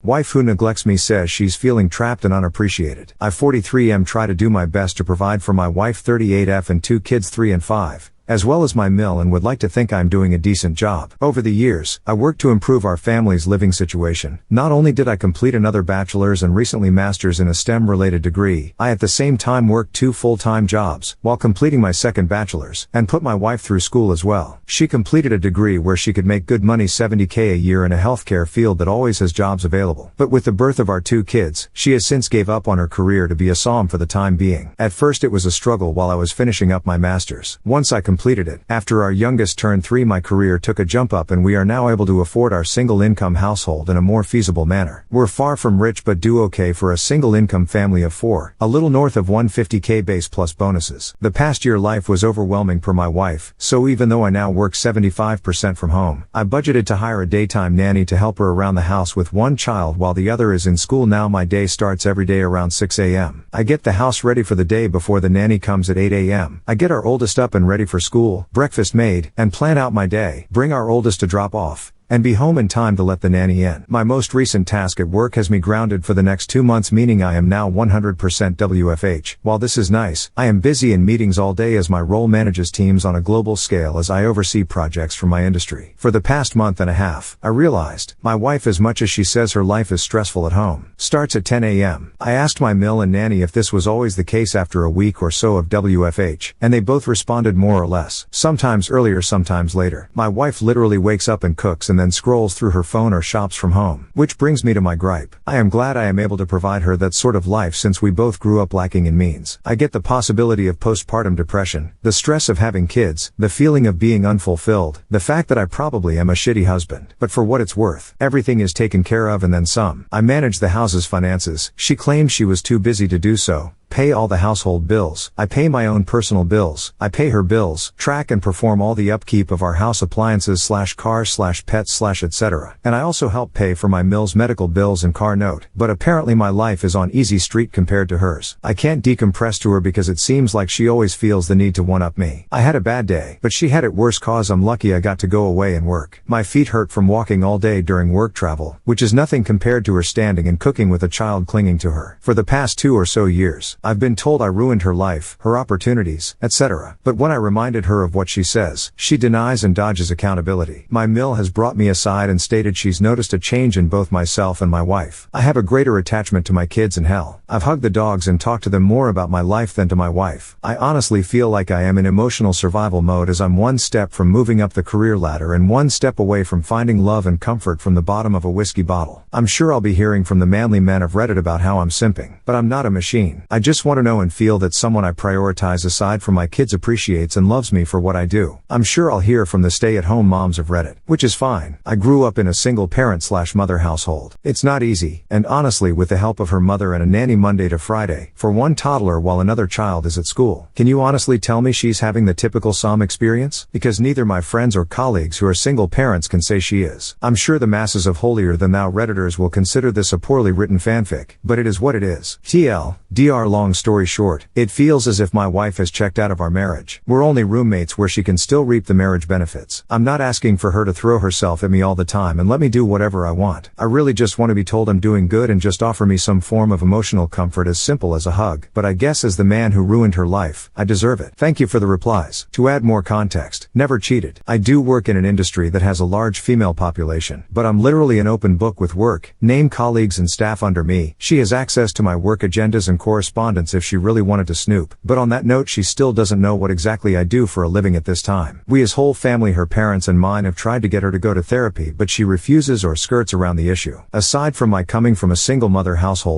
Wife who neglects me says she's feeling trapped and unappreciated. I 43 try to do my best to provide for my wife 38 and 2 kids 3 and 5. As well as my mill, and would like to think I'm doing a decent job. Over the years, I worked to improve our family's living situation. Not only did I complete another bachelor's and recently master's in a STEM-related degree, I at the same time worked 2 full-time jobs, while completing my second bachelor's, and put my wife through school as well. She completed a degree where she could make good money, $70K a year, in a healthcare field that always has jobs available. But with the birth of our 2 kids, she has since gave up on her career to be a SOM for the time being. At first it was a struggle while I was finishing up my master's. Once I completed it, after our youngest turned 3, my career took a jump up and we are now able to afford our single income household in a more feasible manner. We're far from rich but do okay for a single income family of 4, a little north of 150K base plus bonuses. The past year life was overwhelming per my wife, so even though I now work 75% from home, I budgeted to hire a daytime nanny to help her around the house with one child while the other is in school. Now my day starts every day around 6 a.m. I get the house ready for the day before the nanny comes at 8 a.m. I get our oldest up and ready for school, breakfast made, and plan out my day, bring our oldest to drop off, and be home in time to let the nanny in. My most recent task at work has me grounded for the next 2 months, meaning I am now 100% WFH. While this is nice, I am busy in meetings all day as my role manages teams on a global scale as I oversee projects for my industry. For the past month and a half, I realized, my wife, as much as she says her life is stressful at home, starts at 10 a.m. I asked my mill and nanny if this was always the case after a week or so of WFH, and they both responded more or less. Sometimes earlier, sometimes later. My wife literally wakes up and cooks and then scrolls through her phone or shops from home. Which brings me to my gripe. I am glad I am able to provide her that sort of life since we both grew up lacking in means. I get the possibility of postpartum depression, the stress of having kids, the feeling of being unfulfilled, the fact that I probably am a shitty husband. But for what it's worth, everything is taken care of and then some. I manage the house's finances. She claimed she was too busy to do so. Pay all the household bills. I pay my own personal bills. I pay her bills, track and perform all the upkeep of our house appliances / cars / pets / etc. And I also help pay for my mill's medical bills and car note. But apparently my life is on easy street compared to hers. I can't decompress to her because it seems like she always feels the need to one-up me. I had a bad day, but she had it worse cause I'm lucky I got to go away and work. My feet hurt from walking all day during work travel, which is nothing compared to her standing and cooking with a child clinging to her. For the past 2 or so years, I've been told I ruined her life, her opportunities, etc. But when I reminded her of what she says, she denies and dodges accountability. My mill has brought me aside and stated she's noticed a change in both myself and my wife. I have a greater attachment to my kids and hell, I've hugged the dogs and talked to them more about my life than to my wife. I honestly feel like I am in emotional survival mode as I'm 1 step from moving up the career ladder and 1 step away from finding love and comfort from the bottom of a whiskey bottle. I'm sure I'll be hearing from the manly men of Reddit about how I'm simping, but I'm not a machine. I just want to know and feel that someone I prioritize aside from my kids appreciates and loves me for what I do. I'm sure I'll hear from the stay-at-home moms of Reddit, which is fine. I grew up in a single parent / mother household. It's not easy, and honestly with the help of her mother and a nanny Monday to Friday, for one toddler while another child is at school. Can you honestly tell me she's having the typical SOM experience? Because neither my friends or colleagues who are single parents can say she is. I'm sure the masses of holier-than-thou Redditors will consider this a poorly written fanfic, but it is what it is. TLDR, long story short, it feels as if my wife has checked out of our marriage. We're only roommates where she can still reap the marriage benefits. I'm not asking for her to throw herself at me all the time and let me do whatever I want. I really just want to be told I'm doing good and just offer me some form of emotional comfort, as simple as a hug. But I guess as the man who ruined her life, I deserve it. Thank you for the replies. To add more context, never cheated. I do work in an industry that has a large female population, but I'm literally an open book with work, name colleagues and staff under me. She has access to my work agendas and correspondence if she really wanted to snoop. But on that note, she still doesn't know what exactly I do for a living at this time. We as whole family, her parents and mine, have tried to get her to go to therapy, but she refuses or skirts around the issue. Aside from my coming from a single mother household,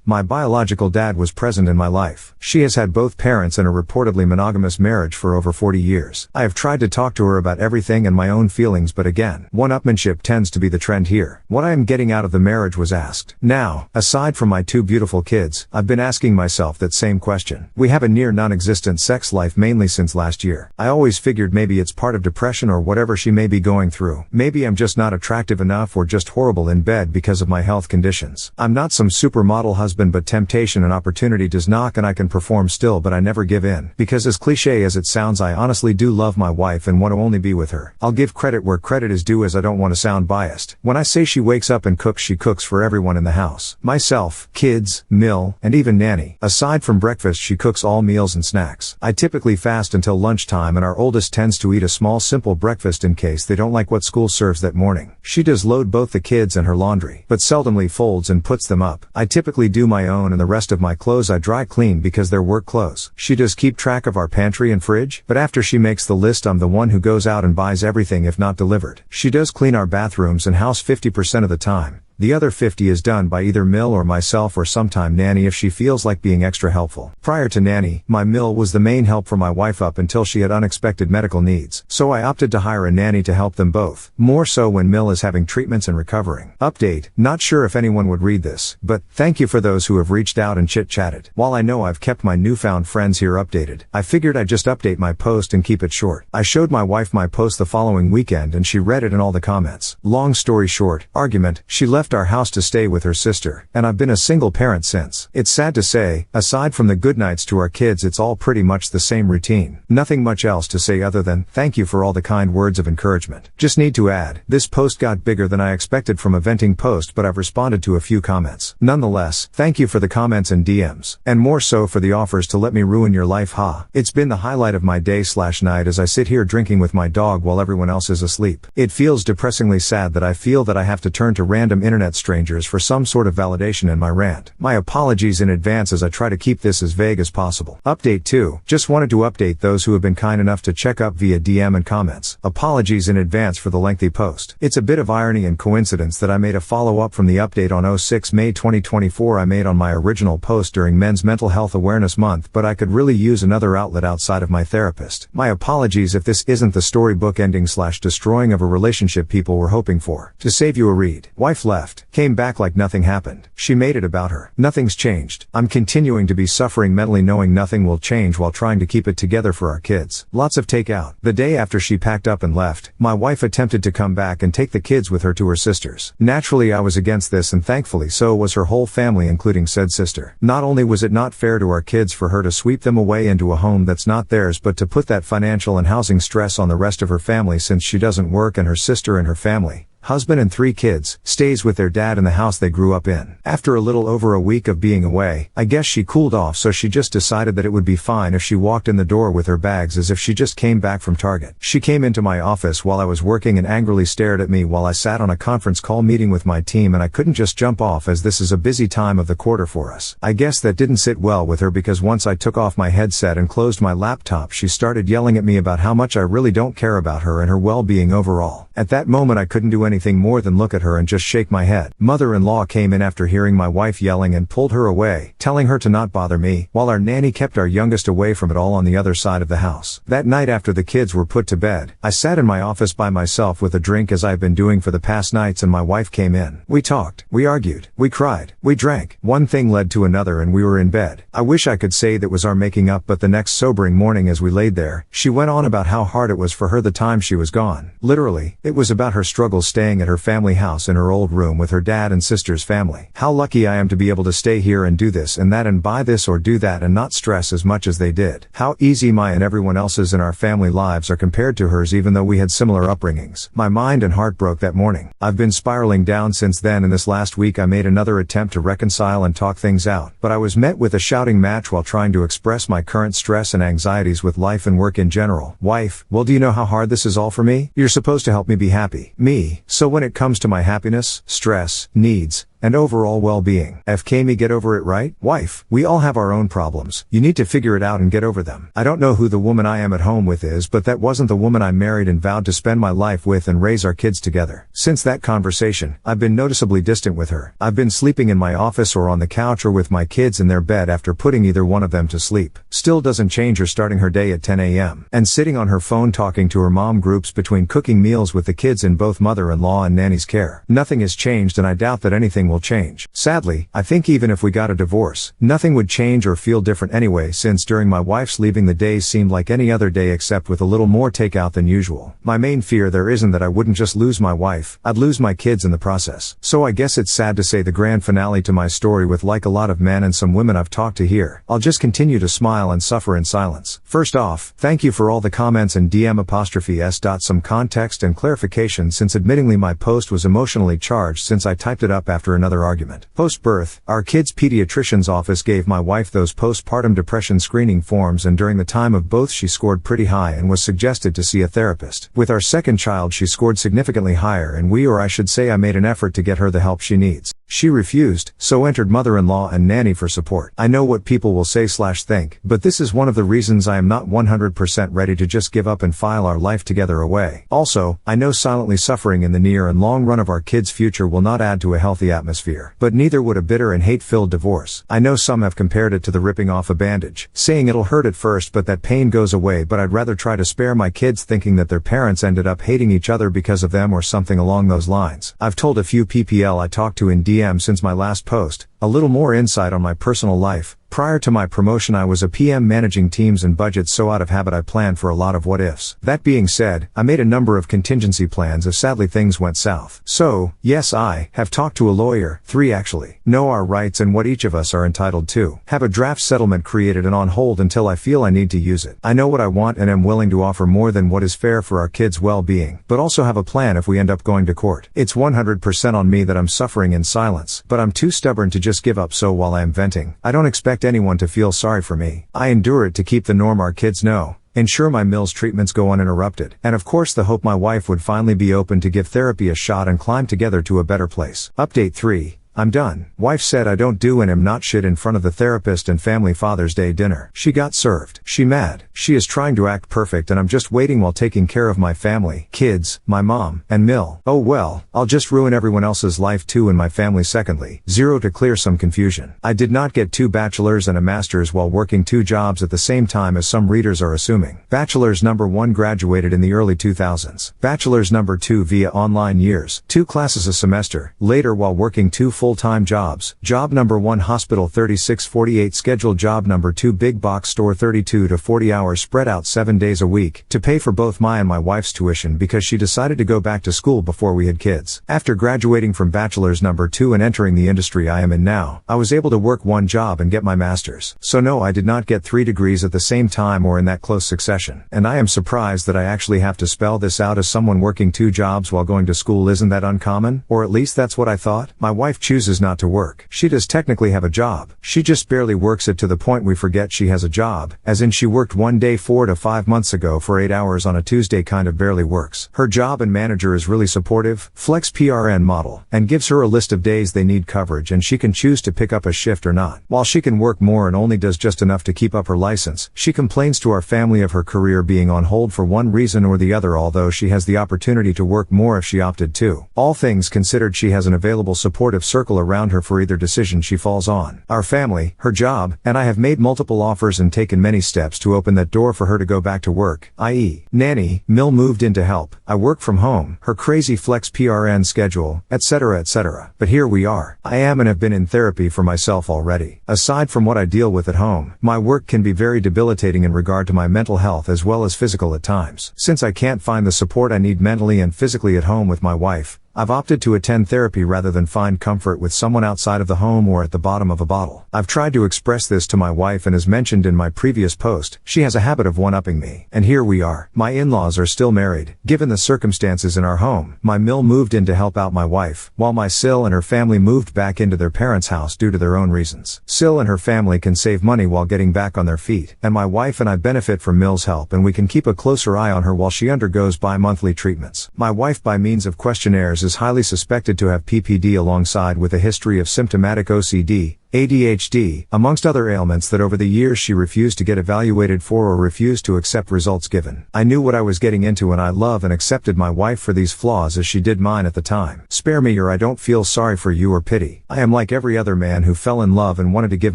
my biological dad was present in my life. She has had both parents in a reportedly monogamous marriage for over 40 years. I have tried to talk to her about everything and my own feelings, but again, one-upmanship tends to be the trend here. What I am getting out of the marriage was asked. Now, aside from my 2 beautiful kids, I've been asking myself that same question. We have a near non-existent sex life mainly since last year. I always figured maybe it's part of depression or whatever she may be going through. Maybe I'm just not attractive enough or just horrible in bed because of my health conditions. I'm not some supermodel husband, but temptation and opportunity does knock and I can perform still, but I never give in. Because as cliche as it sounds, I honestly do love my wife and want to only be with her. I'll give credit where credit is due, as I don't want to sound biased. When I say she wakes up and cooks, she cooks for everyone in the house. Myself, kids, Mill, and even Nanny. Aside from breakfast, she cooks all meals and snacks. I typically fast until lunchtime, and our oldest tends to eat a small simple breakfast in case they don't like what school serves that morning. She does load both the kids and her laundry, but seldomly folds and puts them up. I typically do my own, and the rest of my clothes I dry clean because they're work clothes. She does keep track of our pantry and fridge, but after she makes the list, I'm the one who goes out and buys everything if not delivered. She does clean our bathrooms and house 50% of the time. The other 50 is done by either Mill or myself, or sometime Nanny if she feels like being extra helpful. Prior to Nanny, my Mill was the main help for my wife up until she had unexpected medical needs, so I opted to hire a nanny to help them both, more so when Mill is having treatments and recovering. Update: not sure if anyone would read this, but thank you for those who have reached out and chit-chatted. While I know I've kept my newfound friends here updated, I figured I'd just update my post and keep it short. I showed my wife my post the following weekend and she read it and all the comments. Long story short, argument: she left our house to stay with her sister, and I've been a single parent since. It's sad to say, aside from the good nights to our kids, it's all pretty much the same routine. Nothing much else to say other than, thank you for all the kind words of encouragement. Just need to add, this post got bigger than I expected from a venting post, but I've responded to a few comments. Nonetheless, thank you for the comments and DMs, and more so for the offers to let me ruin your life, ha. It's been the highlight of my day/night as I sit here drinking with my dog while everyone else is asleep. It feels depressingly sad that I feel that I have to turn to random internet strangers for some sort of validation in my rant. My apologies in advance as I try to keep this as vague as possible. Update 2. Just wanted to update those who have been kind enough to check up via DM and comments. Apologies in advance for the lengthy post. It's a bit of irony and coincidence that I made a follow-up from the update on 06 May 2024 I made on my original post during Men's Mental Health Awareness Month, but I could really use another outlet outside of my therapist. My apologies if this isn't the storybook ending/destroying of a relationship people were hoping for. To save you a read: wife left, came back like nothing happened. She made it about her. Nothing's changed. I'm continuing to be suffering mentally, knowing nothing will change while trying to keep it together for our kids. Lots of takeout. The day after she packed up and left, my wife attempted to come back and take the kids with her to her sister's. Naturally, I was against this, and thankfully so was her whole family, including said sister. Not only was it not fair to our kids for her to sweep them away into a home that's not theirs, but to put that financial and housing stress on the rest of her family, since she doesn't work and her sister and her family, husband and 3 kids, stays with their dad in the house they grew up in. After a little over a week of being away, I guess she cooled off, so she just decided that it would be fine if she walked in the door with her bags as if she just came back from Target. She came into my office while I was working and angrily stared at me while I sat on a conference call meeting with my team, and I couldn't just jump off as this is a busy time of the quarter for us. I guess that didn't sit well with her, because once I took off my headset and closed my laptop, she started yelling at me about how much I really don't care about her and her well-being overall. At that moment I couldn't do anything more than look at her and just shake my head. Mother-in-law came in after hearing my wife yelling and pulled her away, telling her to not bother me, while our nanny kept our youngest away from it all on the other side of the house. That night, after the kids were put to bed, I sat in my office by myself with a drink, as I've been doing for the past nights, and my wife came in. We talked, we argued, we cried, we drank. One thing led to another and we were in bed. I wish I could say that was our making up, but the next sobering morning as we laid there, she went on about how hard it was for her the time she was gone. Literally, it was about her struggles staying at her family house in her old room with her dad and sister's family. How lucky I am to be able to stay here and do this and that and buy this or do that and not stress as much as they did. How easy my and everyone else's in our family lives are compared to hers, even though we had similar upbringings. My mind and heart broke that morning. I've been spiraling down since then, and this last week I made another attempt to reconcile and talk things out, but I was met with a shouting match while trying to express my current stress and anxieties with life and work in general. Wife: well, do you know how hard this is all for me? You're supposed to help me be happy. Me: so when it comes to my happiness, stress, needs, and overall well-being, me get over it, right? Wife: we all have our own problems. You need to figure it out and get over them. I don't know who the woman I am at home with is, but that wasn't the woman I married and vowed to spend my life with and raise our kids together. Since that conversation, I've been noticeably distant with her. I've been sleeping in my office or on the couch or with my kids in their bed after putting either one of them to sleep. Still doesn't change her starting her day at 10 a.m. and sitting on her phone talking to her mom groups between cooking meals with the kids in both mother-in-law and nanny's care. Nothing has changed, and I doubt that anything will will change. Sadly, I think even if we got a divorce, nothing would change or feel different anyway, since during my wife's leaving the days seemed like any other day except with a little more takeout than usual. My main fear there isn't that I wouldn't just lose my wife, I'd lose my kids in the process. So I guess it's sad to say the grand finale to my story with, like a lot of men and some women I've talked to here, I'll just continue to smile and suffer in silence. First off, thank you for all the comments and DM''s. Some context and clarification, since admittingly my post was emotionally charged since I typed it up after another argument. Post-birth, our kid's pediatrician's office gave my wife those postpartum depression screening forms, and during the time of both she scored pretty high and was suggested to see a therapist. With our second child she scored significantly higher, and I should say I made an effort to get her the help she needs. She refused, so entered mother-in-law and nanny for support. I know what people will say/think, but this is one of the reasons I am not 100% ready to just give up and file our life together away. Also, I know silently suffering in the near and long run of our kids' future will not add to a healthy atmosphere, but neither would a bitter and hate-filled divorce. I know some have compared it to the ripping off a bandage, saying it'll hurt at first but that pain goes away, but I'd rather try to spare my kids thinking that their parents ended up hating each other because of them or something along those lines. I've told a few PPL I talked to in DM since my last post, a little more insight on my personal life. Prior to my promotion I was a PM managing teams and budgets, so out of habit I planned for a lot of what ifs. That being said, I made a number of contingency plans if sadly things went south. So, yes, I have talked to a lawyer, 3 actually, know our rights and what each of us are entitled to, have a draft settlement created and on hold until I feel I need to use it. I know what I want and am willing to offer more than what is fair for our kids' well-being, but also have a plan if we end up going to court. It's 100% on me that I'm suffering in silence, but I'm too stubborn to just give up, so while I am venting, I don't expect anyone to feel sorry for me. I endure it to keep the norm our kids know, ensure my Mills treatments go uninterrupted, and of course the hope my wife would finally be open to give therapy a shot and climb together to a better place. Update 3. I'm done. Wife said I don't do and am not shit in front of the therapist and family Father's Day dinner. She got served. She mad. She is trying to act perfect and I'm just waiting while taking care of my family, kids, my mom, and Mill. Oh well, I'll just ruin everyone else's life too and my family. Secondly, 0 to clear some confusion. I did not get 2 bachelors and a master's while working 2 jobs at the same time as some readers are assuming. Bachelor's number 1 graduated in the early 2000s. Bachelor's number 2 via online years, 2 classes a semester, later while working 2 full-time jobs. Job number 1 hospital 36-48 schedule, job number 2 big box store 32 to 40 hours spread out 7 days a week, to pay for both my and my wife's tuition because she decided to go back to school before we had kids. After graduating from bachelor's number 2 and entering the industry I am in now, I was able to work 1 job and get my master's. So no, I did not get 3 degrees at the same time or in that close succession. And I am surprised that I actually have to spell this out as someone working 2 jobs while going to school. Isn't that uncommon? Or at least that's what I thought. My wife chooses not to work. She does technically have a job. She just barely works it to the point we forget she has a job, as in she worked one day 4 to 5 months ago for 8 hours on a Tuesday. Kind of barely works. Her job and manager is really supportive, flex PRN model, and gives her a list of days they need coverage and she can choose to pick up a shift or not. While she can work more and only does just enough to keep up her license, she complains to our family of her career being on hold for one reason or the other, although she has the opportunity to work more if she opted to. All things considered, she has an available supportive circle around her for either decision she falls on. Our family, her job, and I have made multiple offers and taken many steps to open that door for her to go back to work, i.e., nanny, Mill moved in to help, I work from home, her crazy flex PRN schedule, etc. etc. But here we are. I am and have been in therapy for myself already. Aside from what I deal with at home, my work can be very debilitating in regard to my mental health as well as physical at times. Since I can't find the support I need mentally and physically at home with my wife, I've opted to attend therapy rather than find comfort with someone outside of the home or at the bottom of a bottle. I've tried to express this to my wife, and as mentioned in my previous post, she has a habit of one-upping me. And here we are. My in-laws are still married. Given the circumstances in our home, my Mill moved in to help out my wife, while my Sil and her family moved back into their parents' house due to their own reasons. Sil and her family can save money while getting back on their feet, and my wife and I benefit from Mill's help, and we can keep a closer eye on her while she undergoes bi-monthly treatments. My wife, by means of questionnaires, is highly suspected to have PPD alongside with a history of symptomatic OCD, ADHD, amongst other ailments that over the years she refused to get evaluated for or refused to accept results given. I knew what I was getting into and I love and accepted my wife for these flaws as she did mine at the time. Spare me or I don't feel sorry for you or pity. I am like every other man who fell in love and wanted to give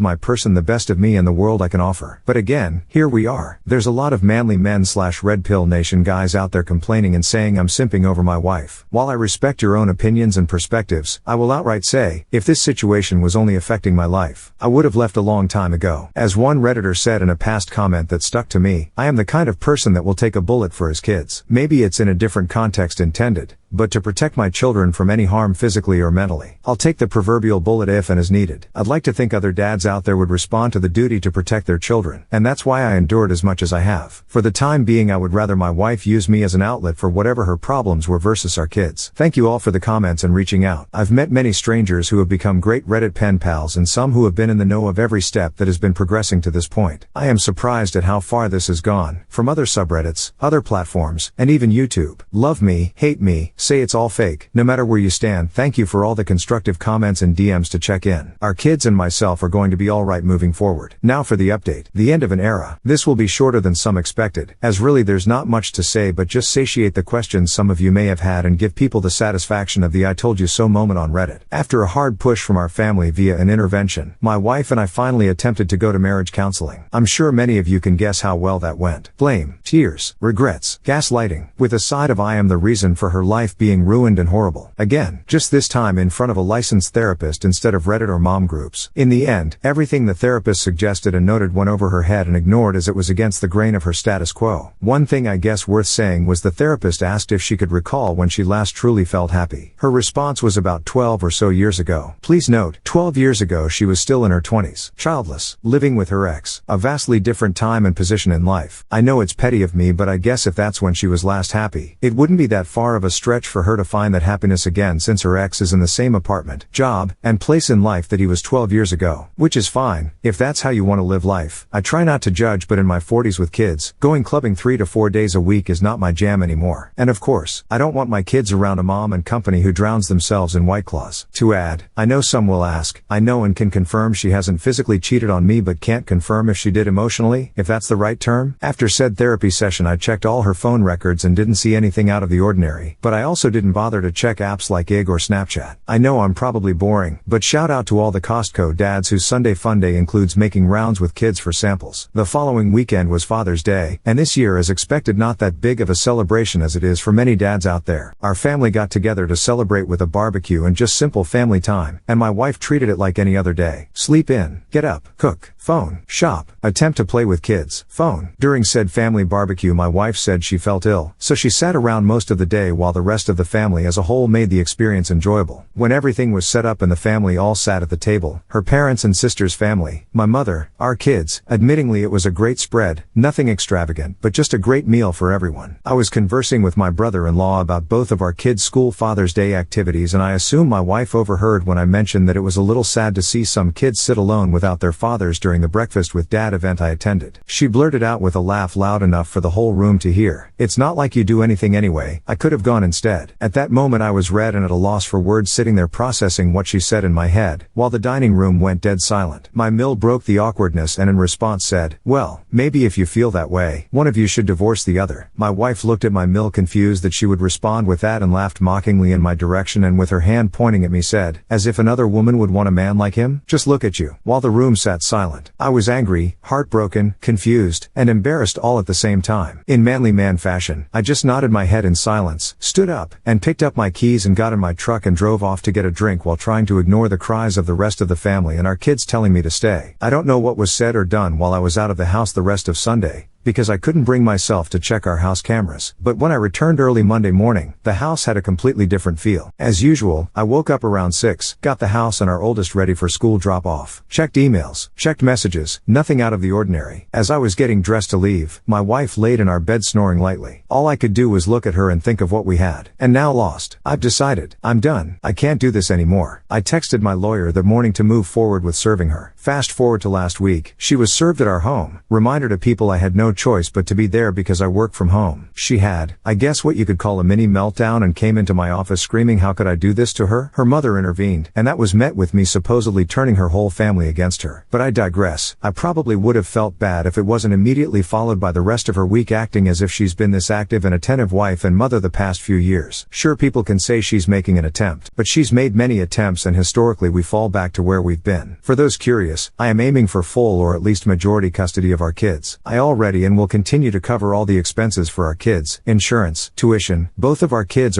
my person the best of me and the world I can offer. But again, here we are. There's a lot of manly men / red pill nation guys out there complaining and saying I'm simping over my wife. While I respect your own opinions and perspectives, I will outright say, if this situation was only affecting my life, I would have left a long time ago. As one Redditor said in a past comment that stuck to me, I am the kind of person that will take a bullet for his kids. Maybe it's in a different context intended, but to protect my children from any harm physically or mentally. I'll take the proverbial bullet if and as needed. I'd like to think other dads out there would respond to the duty to protect their children, and that's why I endured as much as I have. For the time being, I would rather my wife use me as an outlet for whatever her problems were versus our kids. Thank you all for the comments and reaching out. I've met many strangers who have become great Reddit pen pals and some who have been in the know of every step that has been progressing to this point. I am surprised at how far this has gone, from other subreddits, other platforms, and even YouTube. Love me, hate me, say it's all fake. No matter where you stand, thank you for all the constructive comments and DMs to check in. Our kids and myself are going to be alright moving forward. Now for the update. The end of an era. This will be shorter than some expected, as really there's not much to say but just satiate the questions some of you may have had and give people the satisfaction of the I told you so moment on Reddit. After a hard push from our family via an intervention, my wife and I finally attempted to go to marriage counseling. I'm sure many of you can guess how well that went. Blame, tears, regrets, gaslighting, with a side of I am the reason for her life being ruined and horrible. Again, just this time in front of a licensed therapist instead of Reddit or mom groups. In the end, everything the therapist suggested and noted went over her head and ignored as it was against the grain of her status quo. One thing I guess worth saying was the therapist asked if she could recall when she last truly felt happy. Her response was about 12 or so years ago. Please note, 12 years ago she was still in her 20s, childless, living with her ex. A vastly different time and position in life. I know it's petty of me, but I guess if that's when she was last happy, it wouldn't be that far of a stretch for her to find that happiness again, since her ex is in the same apartment, job, and place in life that he was 12 years ago. Which is fine, if that's how you want to live life. I try not to judge, but in my 40s with kids, going clubbing 3 to 4 days a week is not my jam anymore. And of course, I don't want my kids around a mom and company who drowns themselves in White Claws. To add, I know some will ask, I know and can confirm she hasn't physically cheated on me but can't confirm if she did emotionally, if that's the right term. After said therapy session I checked all her phone records and didn't see anything out of the ordinary, but I also didn't bother to check apps like IG or Snapchat. I know I'm probably boring, but shout out to all the Costco dads whose Sunday fun day includes making rounds with kids for samples. The following weekend was Father's Day, and this year as expected not that big of a celebration as it is for many dads out there. Our family got together to celebrate with a barbecue and just simple family time, and my wife treated it like any other day. Sleep in, get up, cook, phone, shop, attempt to play with kids, phone. During said family barbecue my wife said she felt ill, so she sat around most of the day while the rest of the family as a whole made the experience enjoyable. When everything was set up and the family all sat at the table, her parents and sister's family, my mother, our kids, admittingly it was a great spread, nothing extravagant, but just a great meal for everyone. I was conversing with my brother-in-law about both of our kids' school Father's Day activities and I assume my wife overheard when I mentioned that it was a little sad to see some kids sit alone without their fathers during the breakfast with dad event I attended. She blurted out with a laugh loud enough for the whole room to hear, "It's not like you do anything anyway, I could have gone instead." At that moment I was red and at a loss for words, sitting there processing what she said in my head, while the dining room went dead silent. My mill broke the awkwardness and in response said, "Well, maybe if you feel that way, one of you should divorce the other." My wife looked at my mill confused that she would respond with that and laughed mockingly in my direction and with her hand pointing at me said, "As if another woman would want a man like him? Just look at you." While the room sat silent, I was angry, heartbroken, confused, and embarrassed all at the same time. In manly man fashion, I just nodded my head in silence, stood up, and picked up my keys and got in my truck and drove off to get a drink while trying to ignore the cries of the rest of the family and our kids telling me to stay. I don't know what was said or done while I was out of the house the rest of Sunday, because I couldn't bring myself to check our house cameras. But when I returned early Monday morning, the house had a completely different feel. As usual, I woke up around 6, got the house and our oldest ready for school drop-off, checked emails, checked messages, nothing out of the ordinary. As I was getting dressed to leave, my wife laid in our bed snoring lightly. All I could do was look at her and think of what we had. And now lost. I've decided. I'm done. I can't do this anymore. I texted my lawyer that morning to move forward with serving her. Fast forward to last week, she was served at our home. Reminder to people I had no no choice but to be there because I work from home. She had, I guess what you could call a mini meltdown and came into my office screaming how could I do this to her? Her mother intervened, and that was met with me supposedly turning her whole family against her. But I digress. I probably would have felt bad if it wasn't immediately followed by the rest of her week acting as if she's been this active and attentive wife and mother the past few years. Sure, people can say she's making an attempt, but she's made many attempts and historically we fall back to where we've been. For those curious, I am aiming for full or at least majority custody of our kids. I already and will continue to cover all the expenses for our kids, insurance, tuition. Both of our kids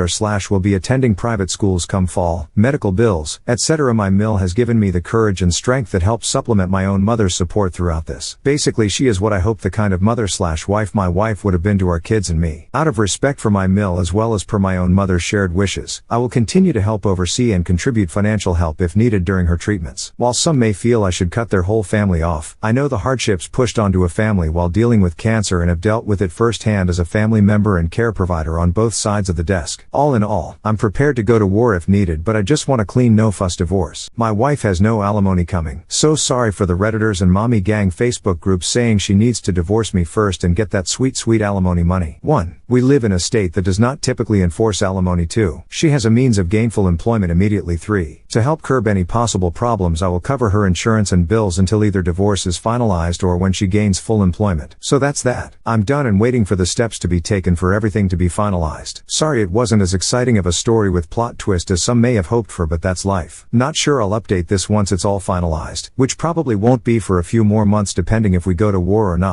will be attending private schools come fall, medical bills, etc. My mill has given me the courage and strength that helps supplement my own mother's support throughout this. Basically, she is what I hope the kind of mother/wife my wife would have been to our kids and me. Out of respect for my mill as well as per my own mother's shared wishes, I will continue to help oversee and contribute financial help if needed during her treatments. While some may feel I should cut their whole family off, I know the hardships pushed onto a family while dealing with cancer and have dealt with it firsthand as a family member and care provider on both sides of the desk. All in all, I'm prepared to go to war if needed, but I just want a clean no-fuss divorce. My wife has no alimony coming. So sorry for the Redditors and mommy gang Facebook groups saying she needs to divorce me first and get that sweet alimony money. 1. We live in a state that does not typically enforce alimony. 2. She has a means of gainful employment immediately. 3. To help curb any possible problems, I will cover her insurance and bills until either divorce is finalized or when she gains full employment. So that's that. I'm done and waiting for the steps to be taken for everything to be finalized. Sorry it wasn't as exciting of a story with plot twist as some may have hoped for, but that's life. Not sure I'll update this once it's all finalized, which probably won't be for a few more months depending if we go to war or not.